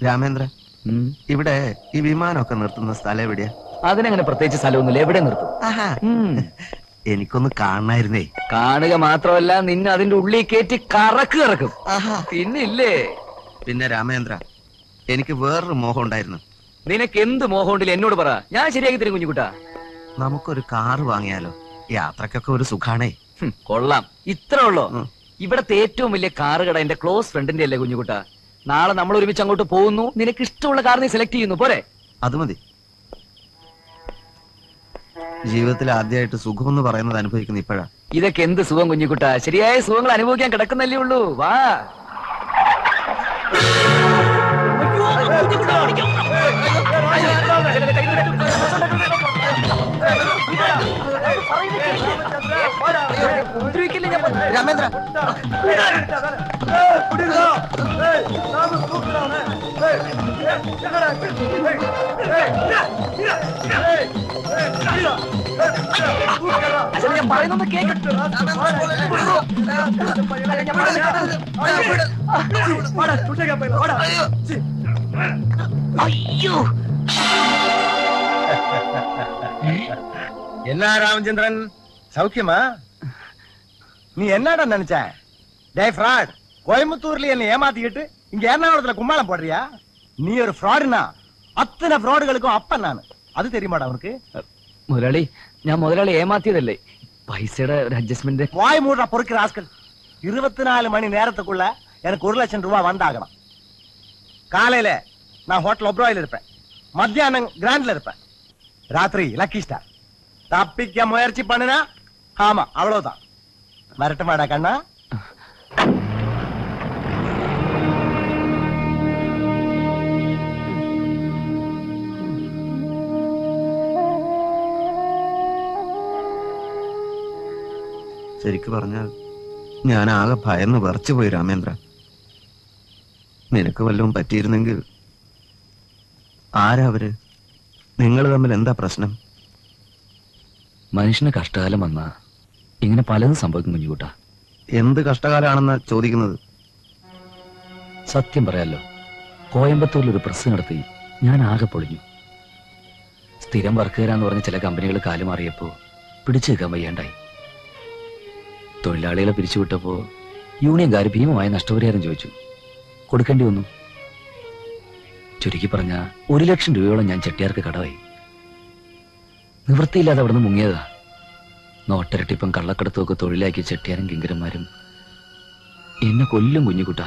രാമേന്ദ്ര, ഇവിടെ ഈ വിമാനമൊക്കെ നിർത്തുന്ന സ്ഥലം എവിടെയാ? അതിനങ്ങനെ പ്രത്യേകിച്ച് സ്ഥലമൊന്നുമില്ല, എവിടെ നിർത്തും. എനിക്കൊന്ന് കാണായിരുന്നേ. കാണുക മാത്രമല്ല, നിന്നെ അതിന്റെ ഉള്ളിൽ കയറ്റി കറക്കും. പിന്നില്ലേ? പിന്നെ രാമേന്ദ്ര, എനിക്ക് വേറൊരു മോഹം ഉണ്ടായിരുന്നു. നിനക്ക് എന്ത് മോഹം ഉണ്ടല്ലോ എന്നോട് പറ, ഞാൻ ശരിയാക്കി തരും കുഞ്ഞുകുട്ടാ. നമുക്കൊരു കാറ് വാങ്ങിയാലോ? യാത്രക്കൊക്കെ ഒരു സുഖാണേ. കൊള്ളാം. ഇത്ര ഉള്ളോ? ഇവിടത്തെ ഏറ്റവും വലിയ കാറ് കട എന്റെ ക്ലോസ് ഫ്രണ്ടിന്റെ അല്ലേ കുഞ്ഞുകുട്ടാ. നാളെ നമ്മൾ ഒരുമിച്ച് അങ്ങോട്ട് പോകുന്നു. നിനക്ക് ഇഷ്ടമുള്ള കാർ നീ സെലക്ട് ചെയ്യുന്നു, പോരെ? അത് മതി. ജീവിതത്തിൽ ആദ്യമായിട്ട് സുഖം എന്ന് പറയുന്നത് അനുഭവിക്കുന്ന ഇപ്പോഴാ. ഇതൊക്കെ എന്ത് സുഖം കുഞ്ഞുകുട്ടാ, ശരിയായ സുഖങ്ങൾ അനുഭവിക്കാൻ കിടക്കുന്നല്ലേ ഉള്ളൂ. വാ. രാമേന്ദ്ര, ഞാൻ പറയുന്നത് കേക്ക്. അയ്യോ, என்ன ராமச்சந்திரன், சௌக்கியமா? நீ என்னடா நினைச்ச? டேய் ஃப்ராட், கோயம்புத்தூர்ல என்ன ஏமாத்திக்கிட்டு இங்க எர்ணாகுளத்துல கும்மாளம் போடுறியா? நீ ஒரு ஃப்ராடுனா அத்தனை ஃப்ராடுகளுக்கும் அப்பன் நான். அது தெரியுமாடா உனக்கு? മുതലാളി, ഞാൻ മുതലാളി ഏമാത്തിയതല്ലേ. പൈസയുടെ ഒരു അഡ്ജസ്റ്റ്മെന്റ്. வாய் மூடுற பொறுக்கிற ஆஸ்கள். 24 மணி நேரத்துக்குள்ள எனக்கு 1 லட்சம் ரூபாய் வந்தாகணும். காலையில நான் ஹோட்டல் ஒப்ராயில் இருப்பேன், மத்தியானம் கிராண்ட்ல இருப்பேன், ராத்திரி லக்கி ஸ்டார். தப்பிக்க முயற்சி பண்ணுனா ஆமா அவ்வளவுதான். மறட்டுமாடா கண்ணா? ശരിക്കു പറഞ്ഞാൽ ഞാൻ ആകെ ഭയന്ന് വിറച്ചു പോയി രാമേന്ദ്ര. നിനക്ക് വല്ലതും പറ്റിയിരുന്നെങ്കിൽ. ആരാ അവര്? നിങ്ങൾ തമ്മിൽ എന്താ പ്രശ്നം? മനുഷ്യന് കഷ്ടകാലം വന്നാ ഇങ്ങനെ പലതും സംഭവിക്കും കുഞ്ഞുകൂട്ടാ. എന്ത് കഷ്ടകാലാണെന്നാ ചോദിക്കുന്നത്? സത്യം പറയാലോ, കോയമ്പത്തൂരിൽ ഒരു പ്രസ് നടത്തി ഞാൻ ആകെ പൊളിഞ്ഞു. സ്ഥിരം വർക്കുകാരാന്ന് പറഞ്ഞ ചില കമ്പനികൾ കാലുമാറിയപ്പോ പിടിച്ചു നിൽക്കാൻ വയ്യാണ്ടായി. തൊഴിലാളികളെ പിരിച്ചുവിട്ടപ്പോ യൂണിയൻകാർ ഭീമമായ നഷ്ടപരിഹാരം ചോദിച്ചു. കൊടുക്കേണ്ടി വന്നു. ചുരുക്കി പറഞ്ഞ 1 ലക്ഷം രൂപയോളം ഞാൻ ചെട്ടിയാർക്ക് കടവായി. നിവൃത്തിയില്ലാതെ അവിടെ നിന്ന് മുങ്ങിയതാ. നോട്ടരട്ടിപ്പം കള്ളക്കടത്തും ഒക്കെ തൊഴിലാക്കിയ ചെട്ടിയാരും കിങ്കരന്മാരും എന്നെ കൊല്ലും കുഞ്ഞുകുട്ട.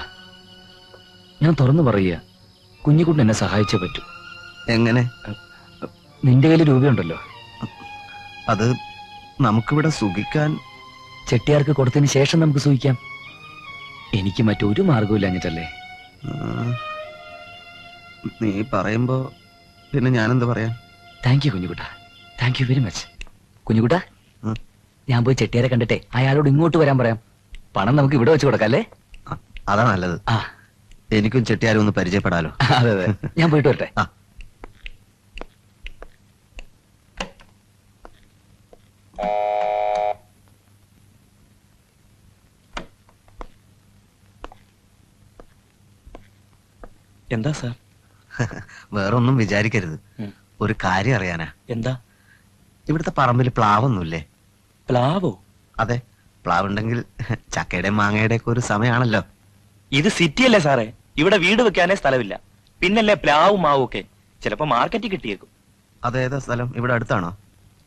ഞാൻ തുറന്നു പറയുക, കുഞ്ഞുകുട്ടൻ എന്നെ സഹായിച്ചേ പറ്റൂ. എങ്ങനെ? നിന്റെ കയ്യിൽ രൂപയുണ്ടല്ലോ, അത് നമുക്കിവിടെ സുഖിക്കാൻ. ചെട്ടിയാർക്ക് കൊടുത്തതിന് ശേഷം നമുക്ക് സൂഹിക്കാം. എനിക്ക് മറ്റൊരു മാർഗവും ഇല്ലഞ്ഞിട്ടല്ലേ. നീ പറയുമ്പോ പിന്നെ ഞാനെന്താ പറയാ? Thank you Kunjukutta, thank you very much. Kunjukutta, ഞാൻ പോയി ചെട്ടിയാരെ കണ്ടിട്ടെ അയാളോട് ഇങ്ങോട്ട് വരാൻ പറയാം. പണം നമുക്ക് ഇവിടെ വെച്ച് കൊടുക്കാം അല്ലേ? അതാ നല്ലത്. എനിക്കും ചെട്ടിയാരും ഒന്ന് പരിചയപ്പെടാലോ. അതെ അതെ, ഞാൻ പോയിട്ട് വരട്ടെ. എന്താ സാർ? വേറൊന്നും വിചാരിക്കരുത്, ഒരു കാര്യം അറിയാനാ. എന്താ? ഇവിടുത്തെ പറമ്പിൽ പ്ലാവൊന്നുമില്ലേ? പ്ലാവോ? അതെ, പ്ലാവുണ്ടെങ്കിൽ ചക്കയുടെ മാങ്ങയുടെ ഒക്കെ ഒരു സമയമാണല്ലോ. ഇത് സിറ്റി അല്ലേ സാറേ, ഇവിടെ വീട് വെക്കാനേ സ്ഥലമില്ല, പിന്നല്ലേ പ്ലാവും മാവും ഒക്കെ. ചിലപ്പോ മാർക്കറ്റിൽ കിട്ടിയേക്കും. അതേതാ സ്ഥലം? ഇവിടെ അടുത്താണോ?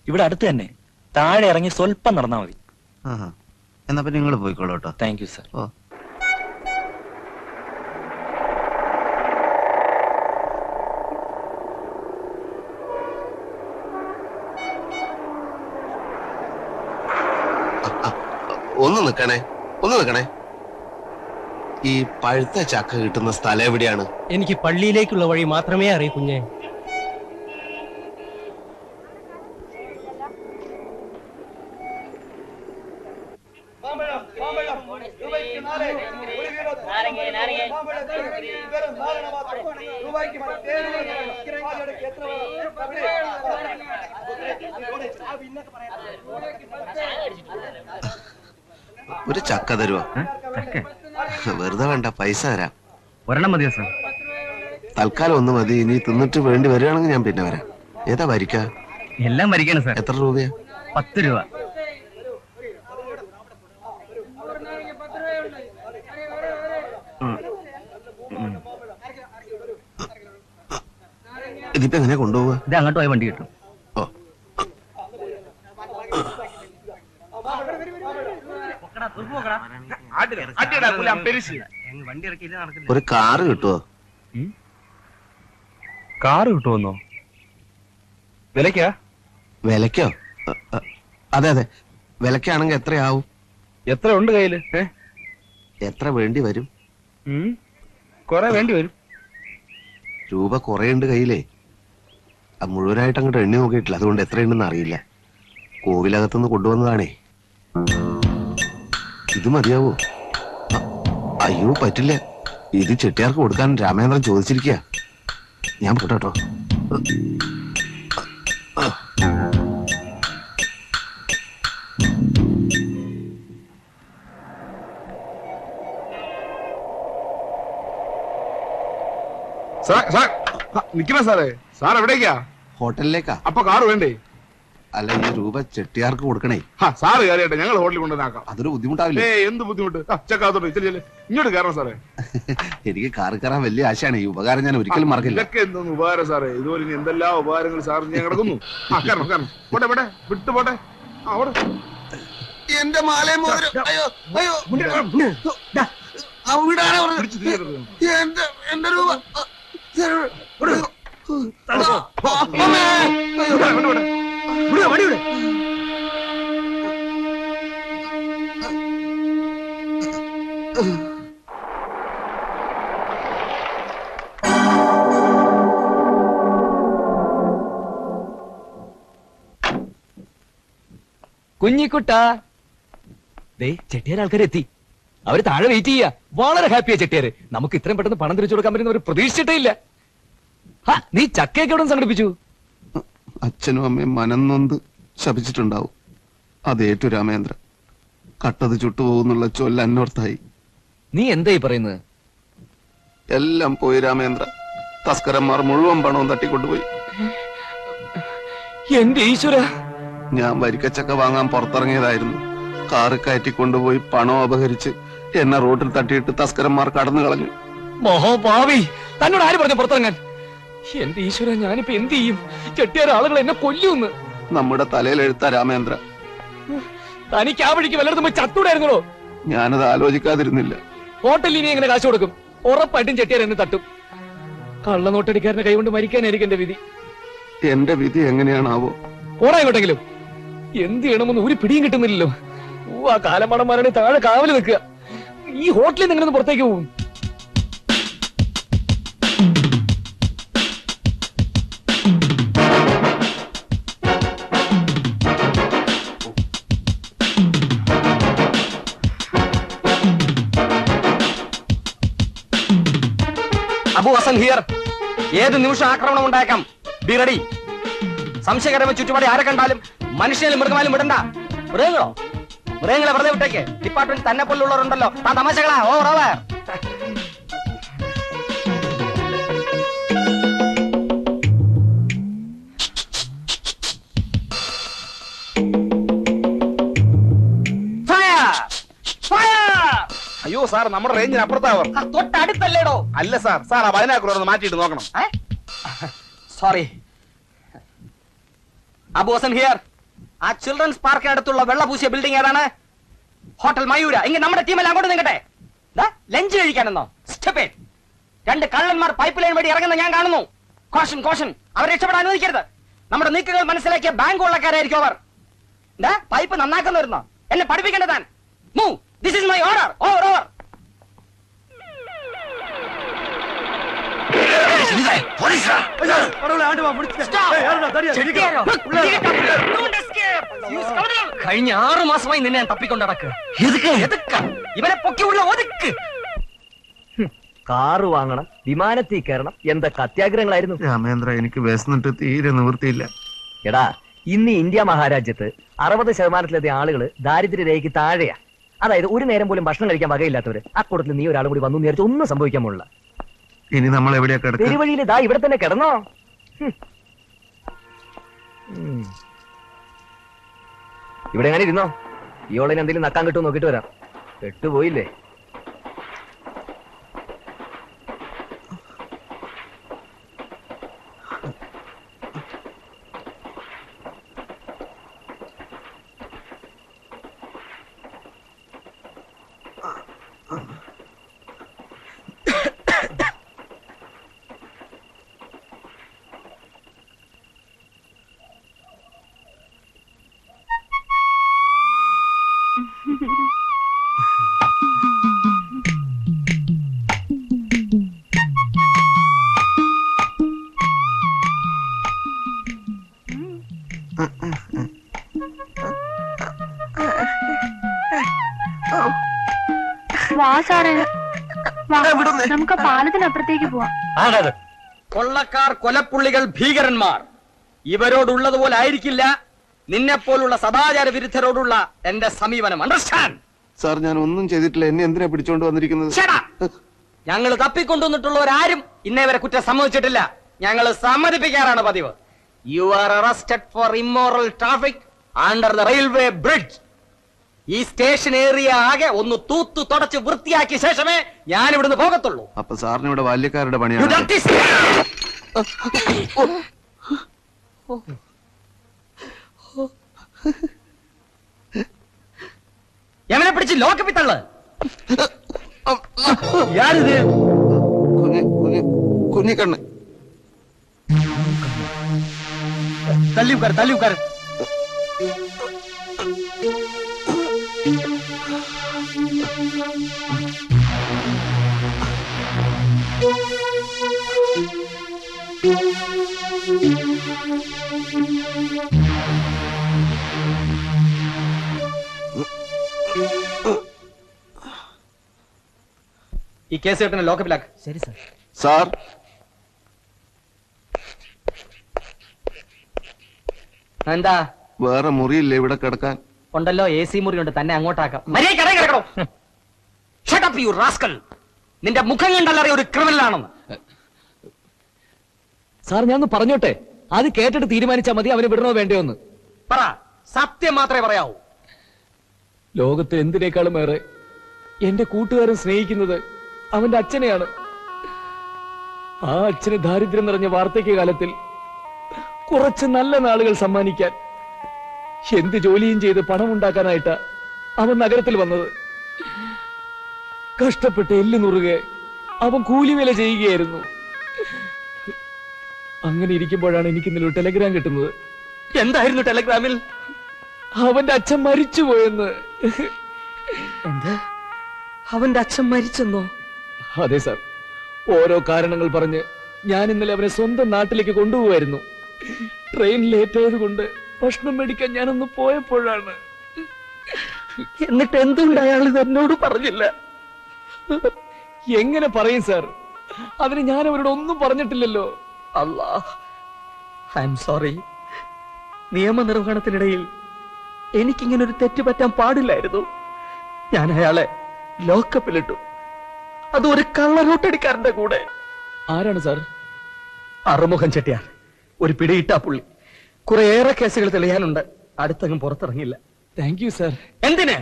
ഇവിടെ അടുത്ത് തന്നെ, താഴെ ഇറങ്ങി സ്വല്പം നടന്നാ മതി. എന്നാ പിന്നെ നിങ്ങൾ പോയിക്കോളൂ കേട്ടോ. Thank you sir. ഓ, ഒന്ന് നിക്കണേ. ഈ പഴുത്ത ചക്ക കിട്ടുന്ന സ്ഥലം എവിടെയാണ്? എനിക്ക് പള്ളിയിലേക്കുള്ള വഴി മാത്രമേ അറിയൂ കുഞ്ഞെ. ഒരു ചക്ക തരുവോ? വെറുതെ വേണ്ട, പൈസ തരാം. ഒരെണ്ണം മതിയോ സാർ? തൽക്കാലം ഒന്ന് മതി. ഇനി തിന്നിട്ട് വേണ്ടി വരികയാണെങ്കിൽ ഞാൻ പിന്നെ വരാം. ഏതാ വരിക്ക? എല്ലാം വരികയാണ് സാർ. എത്ര രൂപയാ? 10 രൂപ. ഇതിപ്പോ എങ്ങനെ കൊണ്ടുപോവുക? ഇത് അങ്ങോട്ട് പോയ വണ്ടി കിട്ടും. ഓ, ഒരു കാറ് കിട്ടുമോ? കാറ് കിട്ടുമെന്നോ? വിലക്കാ? വിലക്കോ? അതെ അതെ, വിലക്കാണെങ്കിൽ എത്രയാവും? എത്ര ഉണ്ട് കയ്യില്? എത്ര വേണ്ടി വരും? കൊറേ വേണ്ടി വരും. രൂപ കുറെ ഉണ്ട് കയ്യിലേ. അത് മുഴുവനായിട്ട് അങ്ങോട്ട് എണ്ണി നോക്കിയിട്ടില്ല, അതുകൊണ്ട് എത്രയുണ്ടെന്ന് അറിയില്ല. കോവിലകത്തുനിന്ന് കൊണ്ടുവന്നതാണേ. ഇത് മതിയാവോ? അയ്യോ പറ്റില്ല, ഇത് ചെട്ടിയാർക്ക് കൊടുക്കാൻ രാമേന്ദ്രൻ ചോദിച്ചിരിക്കുക. ഞാൻ പോട്ടോ. നിക്കണ സാറേ, സാർ എവിടേക്കാ? ഹോട്ടലിലേക്കാ. അപ്പൊ കാറ് വേണ്ടേ? അല്ല, ഈ രൂപ ചെട്ടിയാർക്ക് കൊടുക്കണേ. സാറ് കയറിയട്ടെ, ഞങ്ങൾ ഹോട്ടലിൽ കൊണ്ടുവന്നാക്കാം. അതൊരു ബുദ്ധിമുട്ടാവില്ലേ? എന്ത് ബുദ്ധിമുട്ട്? ചെക്കാത്തോട്ടെ, ഇങ്ങോട്ട് കയറണം സാറേ. എനിക്ക് കാറ് കയറാൻ വലിയ ആശയാണ്. ഈ ഉപകാരം ഞാൻ ഒരിക്കലും മറക്കില്ല. ഇതൊക്കെ എന്തോന്ന് ഉപകാരം സാറേ? ഇതുപോലെ ഇനി എന്തെല്ലാം ഉപകാരങ്ങൾ സാർ ഞാൻ കിടക്കുന്നു. കയറണം പോട്ടെ പോട്ടെ, വിട്ടു പോട്ടെ. എന്റെ മാലയും മോതിരം. അയ്യോ അയ്യോ, എന്റെ രൂപ. കുഞ്ഞിക്കുട്ടാ, ദേ ചെട്ടിയാർ ആൾക്കാരെത്തി. അവര് താഴെ വെയിറ്റ് ചെയ്യാ. വളരെ ഹാപ്പിയാ ചെട്ടിയാര്. നമുക്ക് ഇത്രയും പെട്ടെന്ന് പണം തിരിച്ചു കൊടുക്കാൻ പറ്റുന്ന ഒരു പ്രതീക്ഷിച്ചിട്ടേ ഇല്ല. നീ ചക്കയൊക്കെ എവിടെ സംഘടിപ്പിച്ചു? അച്ഛനും അമ്മയും മനംനൊന്ത് ശപിച്ചിട്ടുണ്ടാവും. അതേറ്റു രാമേന്ദ്ര. കട്ടത് ചുട്ടുപോകുന്നുള്ള ചൊല്ല അന്വർത്ഥായി. നീ എന്തായി പറയുന്നത്? എല്ലാം പോയി രാമേന്ദ്ര. തസ്കരന്മാർ മുഴുവൻ പണവും തട്ടിക്കൊണ്ടുപോയി. എന്റെ ഈശ്വര! ഞാൻ വരിക്കച്ചക്ക വാങ്ങാൻ പുറത്തിറങ്ങിയതായിരുന്നു. കാറ് കയറ്റിക്കൊണ്ടുപോയി പണം അപഹരിച്ച് എന്നെ റോഡിൽ തട്ടിയിട്ട് തസ്കരന്മാർ കടന്നു കളഞ്ഞു. മഹോപാവി! തന്നോട് ആര് പറഞ്ഞു പുറത്തിറങ്ങാൻ? എന്റെ ഈശ്വര, ഞാനിപ്പോ എന്ത് ചെയ്യും? ചെട്ടിയാർ ആളുകൾ എന്നെ കൊല്ലുമെന്ന്. നമ്മുടെ തലയിൽ എഴുത്ത രാമേന്ദ്ര. തനിക്ക് ആ വഴിക്ക് വല്ലയിടത്തും പോയി ചത്തൂടായിരുന്നോ? ഞാനത് ആലോചിക്കാതിരുന്നില്ല. ഹോട്ടലിൽ ഇനി എങ്ങനെ കാശ് കൊടുക്കും? ഉറപ്പായിട്ടും ചെട്ടിയാർ എന്നെ തട്ടും. കള്ളനോട്ടടിക്കാരന്റെ കൈകൊണ്ട് മരിക്കാനായിരിക്കും എന്റെ വിധി. എന്റെ വിധി എങ്ങനെയാണാവോ? പോടാ ഇങ്ങോട്ടെങ്കിലും. എന്ത് ചെയ്യണമെന്ന് ഒരു പിടിയും കിട്ടുന്നില്ലല്ലോ. ആ കാലമാടന്മാരാണ് താഴെ കാവല് നിൽക്കുക. ഈ ഹോട്ടലിൽ നിന്ന് എങ്ങനെ പുറത്തേക്ക് പോകും? അബു ഹസൻ ഹിയർ. ഏത് നിമിഷം ആക്രമണം ഉണ്ടായേക്കാം. Be ready. സംശയകരമായ ചുറ്റുപാടി ആരെ കണ്ടാലും മനുഷ്യനും മൃഗമാലും വിടണ്ട. മൃഗങ്ങളോ? മൃഗങ്ങളെ വെറുതെ വിട്ടേക്ക്. ഡിപ്പാർട്ട്മെന്റ് തന്നെ പോലുള്ളവരുണ്ടല്ലോ. ആ തമാശകളാ. Over over. അയ്യോ സാർ, നമ്മുടെ റേഞ്ചിന് അപ്പുറത്താവർ. തൊട്ടടുത്തല്ലേടോ? അല്ല സാർ, സാർ ആ 14 മാറ്റിയിട്ട് നോക്കണം. സോറി. അബു ഹസൻ ഹിയർ. ആ ചിൽഡ്രൻസ് പാർക്കിനടുത്തുള്ള വെള്ളപൂശിയ ബിൽഡിംഗ് ഏതാണ്? ഹോട്ടൽ മയൂര. എങ്കിൽ നമ്മുടെ ടീമെല്ലാം അങ്ങോട്ട് നിൽക്കട്ടെ. ലഞ്ച് കഴിക്കാനെന്നോ? സ്റ്റെപ്പേറ്റ്. 2 കള്ളന്മാർ പൈപ്പ് ലൈൻ വഴി ഇറങ്ങുന്ന ഞാൻ കാണുന്നു. Caution caution. അവരെ രക്ഷപ്പെടാൻ അനുവദിക്കരുത്. നമ്മുടെ നീക്കങ്ങൾ മനസ്സിലാക്കിയ ബാങ്ക് കൊള്ളക്കാരായിരിക്കും അവർ. പൈപ്പ് നന്നാക്കുന്ന വരുന്നോ? എന്നെ പഠിപ്പിക്കേണ്ടത് താൻ. Move. This is my order. Over over. കഴിഞ്ഞ 6 മാസമായി നിന്നെ ഞാൻ തപ്പിക്കൊണ്ടടക്കുക. ഇവനെ പൊക്കിയുള്ള ഒതുക്ക്. കാറ് വാങ്ങണം, വിമാനത്തിൽ കയറണം, എന്തൊക്കെ അത്യാഗ്രഹങ്ങളായിരുന്നു. രാമേന്ദ്ര, എനിക്ക് വിശന്നിട്ട് തീരെ നിവൃത്തിയില്ല. എടാ, ഇന്ന് ഇന്ത്യ മഹാരാജ്യത്ത് 60% ആളുകൾ ദാരിദ്ര്യരേഖയ്ക്ക് താഴെയാ. അതായത് ഒരു നേരം പോലും ഭക്ഷണം കഴിക്കാൻ വകയില്ലാത്തവര്. ആ കൂട്ടത്തിൽ നീ ഒരാളും കൂടി വന്നു നേരത്തെ ഒന്നും സംഭവിക്കാൻ പോലുള്ള. ഇനി നമ്മൾ എവിടെയാ കിടക്കുക? പെരുവഴിയിൽ ഇതാ ഇവിടെ തന്നെ കിടന്നോ. ഇവിടെ എങ്ങനെ ഇരുന്നോ? ഈ ഓളിന് എന്തെങ്കിലും നക്കാൻ കിട്ടുമോ നോക്കിട്ട് വരാം. പെട്ടുപോയില്ലേ? വാ സാറേ, നമുക്ക് പാലത്തിനപ്പുറത്തേക്ക് പോവാം. കൊള്ളക്കാർ, കൊലപ്പുള്ളികൾ, ഭീകരന്മാർ ഇവരോടുള്ളതുപോലെ ആയിരിക്കില്ല നിന്നെപ്പോലുള്ള സദാചാര വിരുദ്ധരോടുള്ള എന്റെ സമീപനം. അണ്ടർസ്റ്റാൻഡ്? സാർ, ഞാൻ ഒന്നും ചെയ്തിട്ടില്ല. എന്നെ എന്തിനാ പിടിച്ചോണ്ട് വന്നിരിക്കുന്നത്? ഞങ്ങൾ തപ്പിക്കൊണ്ടുവന്നിട്ടുള്ളവരാരും ഇന്നേ വരെ കുറ്റം സമ്മതിച്ചിട്ടില്ല. ഞങ്ങൾ സമ്മതിപ്പിക്കാറാണ് പതിവ്. You are arrested four immoral traffic under the railway bridge. ഈ സ്റ്റേഷൻ ഏരിയ ആകെ ഒന്ന് തൂത്തു തുടച്ച് വൃത്തിയാക്കിയ ശേഷമേ ഞാൻ ഇവിടുന്ന് പോകത്തുള്ളൂ. അപ്പൊ സാറിന് ഇവിടെ ബാല്യക്കാരുടെ പണിയാണ്. എവനെ പിടിച്ച് ലോക്കപ്പിത്തള്ളു. യാരിത്? കുഞ്ഞിക്കണ്ണ്. തല്ലിക്കാർ തല്ലിക്കാർ. ഈ കേസ് കേട്ടനെ ലോക്കപ്പിലാക്ക്. ശരി സാർ. സാർ, എന്താ? വേറെ മുറിയില്ലേ ഇവിടെ കിടക്കാൻ? ഉണ്ടല്ലോ, AC മുറിയുണ്ട്. തന്നെ അങ്ങോട്ടാക്കാം. നിന്റെ മുഖം കണ്ടല്ലറിയ ഒരു ക്രിമിനലാണെന്ന്. സാർ, ഞാനൊന്ന് പറഞ്ഞോട്ടെ. അത് കേട്ടിട്ട് തീരുമാനിച്ചാൽ മതി അവന് വിടണോ വേണ്ടയോ എന്ന്. പറ, സത്യം മാത്രമേ പറയാവൂ. ലോകത്തിൽ എന്തിനേക്കാളും ഏറെ എന്റെ കൂട്ടുകാരൻ സ്നേഹിക്കുന്നത് അവന്റെ അച്ഛനെയാണ്. ആ അച്ഛന് ദാരിദ്ര്യം നിറഞ്ഞ വാർദ്ധക്യ കാലത്തിൽ കുറച്ച് നല്ല നാളുകൾ സമ്മാനിക്കാൻ എന്ത് ജോലിയും ചെയ്ത് പണം ഉണ്ടാക്കാനായിട്ടാ അവൻ നഗരത്തിൽ വന്നത്. കഷ്ടപ്പെട്ട് എല്ല് നുറുകെ അവൻ കൂലിവേല ചെയ്യുകയായിരുന്നു. അങ്ങനെ ഇരിക്കുമ്പോഴാണ് എനിക്ക് ഇന്നലെ ഒരു ടെലഗ്രാം കിട്ടുന്നത്. എന്തായിരുന്നു ടെലഗ്രാമിൽ? അവന്റെ അച്ഛൻ മരിച്ചുപോയെന്ന്. എന്താ? അവന്റെ അച്ഛൻ മരിച്ചെന്നോ? അതെ സാർ. ഓരോ കാരണങ്ങൾ പറഞ്ഞ് ഞാൻ ഇന്നലെ അവനെ സ്വന്തം നാട്ടിലേക്ക് കൊണ്ടുപോവായിരുന്നു. ട്രെയിൻ ലേറ്റ് ആയതുകൊണ്ട് ഭക്ഷണം മേടിക്കാൻ ഞാനൊന്ന് പോയപ്പോഴാണ്. എന്നിട്ട് എന്തുകൊണ്ട് അയാൾ ഇത് എന്നോട് പറഞ്ഞില്ല? എങ്ങനെ പറയും സാർ? അതിന് ഞാൻ അവരോട് ഒന്നും പറഞ്ഞിട്ടില്ലല്ലോ. അല്ലാ, ഐ എം സോറി. നിയമനിർവഹണത്തിനിടയിൽ എനിക്കിങ്ങനെ ഒരു തെറ്റ് പറ്റാൻ പാടില്ലായിരുന്നു. ഞാൻ അയാളെ ലോക്കപ്പിലിട്ടു. അത് ഒരു കള്ളനോട്ടടിക്കാരന്റെ കൂടെ. ആരാണ് സാർ? അറുമുഖം ചെട്ടിയാർ, ഒരു പിടിയിട്ടാ പുള്ളി. കുറേയേറെ കേസുകൾ തെളിയാനുണ്ട്. അടുത്തങ്ങും പുറത്തിറങ്ങില്ല. Thank you sir. എന്തിന്?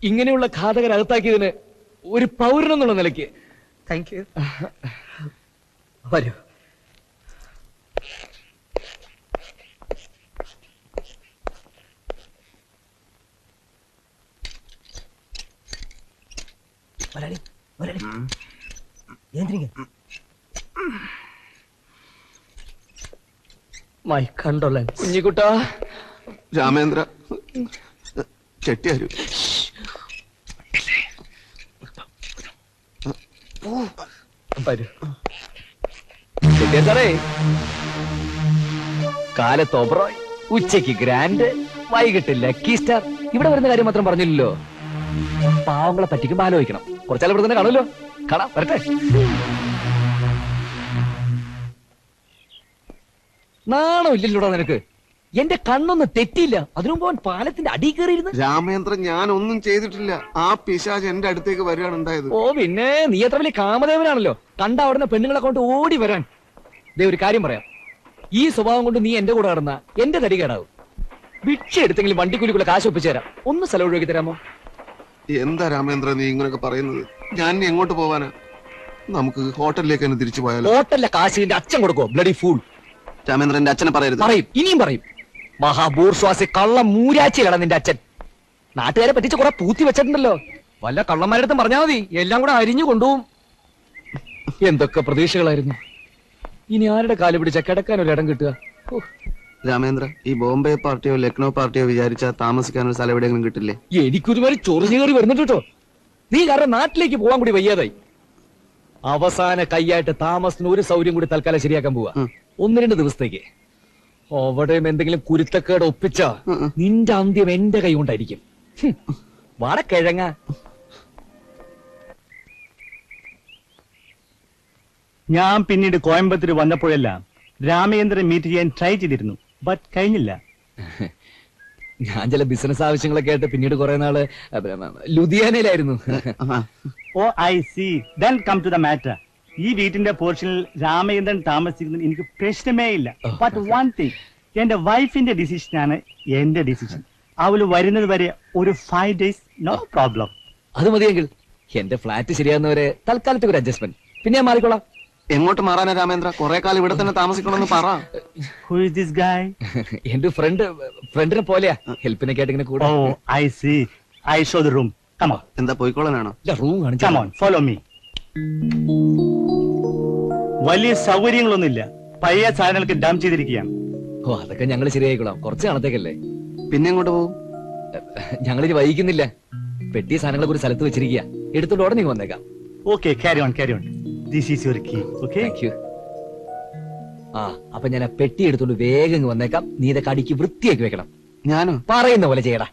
ഇങ്ങനെയുള്ള ഘാതകരകത്താക്കിയതിന് ഒരു പൗരനെന്നുള്ള നിലയ്ക്ക് താങ്ക് യു. വരൂ. My condolence. കുഞ്ഞിക്കുട്ട. രാമേന്ദ്ര ചെട്ടിയാരു. വരൂ. സാറേ, കാലത്ത് ഓബ്രോയ്, ഉച്ചയ്ക്ക് ഗ്രാൻഡ്, വൈകിട്ട് ലക്കി സ്റ്റാർ. ഇവിടെ വരുന്ന കാര്യം മാത്രം പറഞ്ഞില്ലല്ലോ. പാവങ്ങളെ പറ്റിക്കും ആലോചിക്കണം. കുറച്ചാൽ ഇവിടെ തന്നെ കാണുമല്ലോ. കാണാം, വരട്ടെ. നാണോ ഇല്ലല്ലോടാ നിനക്ക്? എന്റെ കണ്ണൊന്നും തെറ്റിയില്ല. അതിനുമ്പ് അവൻ പാലത്തിന്റെ അടി കയറിയിരുന്നു. രാമേന്ദ്രൻ, ഞാൻ ഒന്നും ചെയ്തിട്ടില്ല. ആ പിശാച് എന്റെ അടുത്തേക്ക് വരികയാണ് ഉണ്ടായത്. ഓ പിന്നെ നീ അത്ര വലിയ കാമദേവനാണല്ലോ, കണ്ട അവിടുന്ന് പെണ്ണുങ്ങളെ കൊണ്ട് ഓടി വരാൻ. ദേ ഒരു കാര്യം പറയാം, ഈ സ്വഭാവം കൊണ്ട് നീ എന്റെ കൂടെ നടന്ന എന്റെ തടി കേടാവും. ഭിക്ഷ എടുത്തെങ്കിലും വണ്ടിക്കൂലിക്കുള്ള കാശ് ഒപ്പിച്ചു തരാം. ഒന്ന് സ്ഥലം ഒഴിവാക്കി തരാമോ? എന്താ രാമേന്ദ്രൻ നീ ഇങ്ങനെയൊക്കെ പറയുന്നത്? ഞാൻ ഇനി എങ്ങോട്ട് പോവാനാ? നമുക്ക് ഹോട്ടലിലേക്ക് തന്നെ തിരിച്ചു പോയാലോ? ഹോട്ടലിലെ കാശ് നിന്റെ അച്ഛൻ കൊടുക്കോ? Bloody fool. രാമേന്ദ്രൻ, എന്റെ അച്ഛനെ പറയരുത്. പറയും, ഇനിയും പറയും. മഹാബൂർസ്വാസി കള്ള മൂരാച്ചിയാണ് നിന്റെ അച്ഛൻ. നാട്ടുകാരെ പറ്റിച്ച് കുറെ പൂത്തി വെച്ചിട്ടുണ്ടല്ലോ. വല്ല കള്ളന്മാരടുത്തും പറഞ്ഞാൽ മതി, എല്ലാം കൂടെ അരിഞ്ഞു കൊണ്ടുപോകും. എന്തൊക്കെ പ്രതീക്ഷകളായിരുന്നു. ഇനി ആരുടെ കാല് പിടിച്ച കിടക്കാൻ ഒരു ഇടം കിട്ടുക? രാമേന്ദ്ര, ഈ ബോംബെ പാർട്ടിയോ ലക്നോ പാർട്ടിയോ വിചാരിച്ചാൽ താമസിക്കാൻ ഒരു സ്ഥലം എവിടെയെങ്കിലും കിട്ടില്ലേ? എനിക്കൊരുമാതിരി ചൊറിഞ്ഞു കയറി വരുന്നുണ്ട് കേട്ടോ. നീ കാരണം നാട്ടിലേക്ക് പോകാൻ കൂടി വയ്യാതായി. അവസാന കൈയായിട്ട് താമസത്തിന് ഒരു സൗകര്യം കൂടി തൽക്കാലം ശരിയാക്കാൻ പോവാ. 1-2 ദിവസത്തേക്ക്. അവിടെയും എന്തെങ്കിലും കുരുത്തക്കേട് ഒപ്പിച്ച നിന്റെ അന്ത്യം എന്റെ കൈ കൊണ്ടായിരിക്കും. വാടക്കിഴങ്ങ. ഞാൻ പിന്നീട് കോയമ്പത്തൂർ വന്നപ്പോഴെല്ലാം രാമേന്ദ്രൻ മീറ്റ് ചെയ്യാൻ ട്രൈ ചെയ്തിരുന്നു, ബട്ട് കഴിഞ്ഞില്ല. ഞാൻ ചില ബിസിനസ് ആവശ്യങ്ങളൊക്കെ ആയിട്ട് പിന്നീട് കുറെ നാള് ലുധിയാനയിലായിരുന്നു. Oh I see. Then come to the matter. ഈ വീട്ടിന്റെ പോർഷനിൽ രാമേന്ദ്രൻ താമസിക്കുന്നത് എനിക്ക് പ്രശ്നമേ ഇല്ല. ബട്ട് വൺ തിങ്, എന്റെ വൈഫിന്റെ ഡിസിഷനാണ് എന്റെ ഡിസിഷൻ. അവള് വരുന്നത് വരെ ഒരു 5 days നോ പ്രോബ്ലം. അത് മതിയെങ്കിൽ എന്റെ ഫ്ലാറ്റ് ശരിയാകുന്നവരെ തൽക്കാലത്തേക്ക് ഒരു അഡ്ജസ്റ്റ്മെന്റ്. പിന്നെ ഞാൻ മാറിക്കോളാം. എങ്ങോട്ട് മാറാനാ രാമേന്ദ്ര? കുറെ കാലം ഇവിടെ തന്നെ താമസിക്കണമെന്ന് പറ. Who is this guy? എന്റെ ഫ്രണ്ടിനെ പോലെയാ, ഹെൽപ്പിനൊക്കെ ആയിട്ട് ഇങ്ങനെ കൂടെ. Oh, I see. I show the room. Come on. എന്താ പോയിക്കോളാനാണോ? റൂം Come കാണിച്ചു. on, follow me. വലിയ സൗകര്യങ്ങളൊന്നുമില്ല, പഴയ സാധനങ്ങൾക്ക് ഡം ചെയ്തിരിക്കുകയാണ്. ഓ അതൊക്കെ ഞങ്ങൾ ശരിയായിക്കോളാം, കുറച്ച് നാളത്തേക്കല്ലേ. പിന്നെ എങ്ങോട്ട് പോകും? ഞങ്ങളിനി വൈകുന്നില്ല. പെട്ടിയ സാധനങ്ങളൊക്കെ ഒരു സ്ഥലത്ത് വെച്ചിരിക്കുക, എടുത്തോണ്ട് ഉടനെ നീ വന്നേക്കാം. Okay, carry on, carry on. This is your key, okay? Thank you. ആ അപ്പൊ ഞാൻ ആ പെട്ടി എടുത്തോണ്ട് വേഗം ഇങ്ങ് വന്നേക്കാം. നീ ഇതൊക്കെ അടിക്ക് വൃത്തിയാക്കി വെക്കണം. ഞാനോ? പറയുന്ന പോലെ ചെയ്യടാ.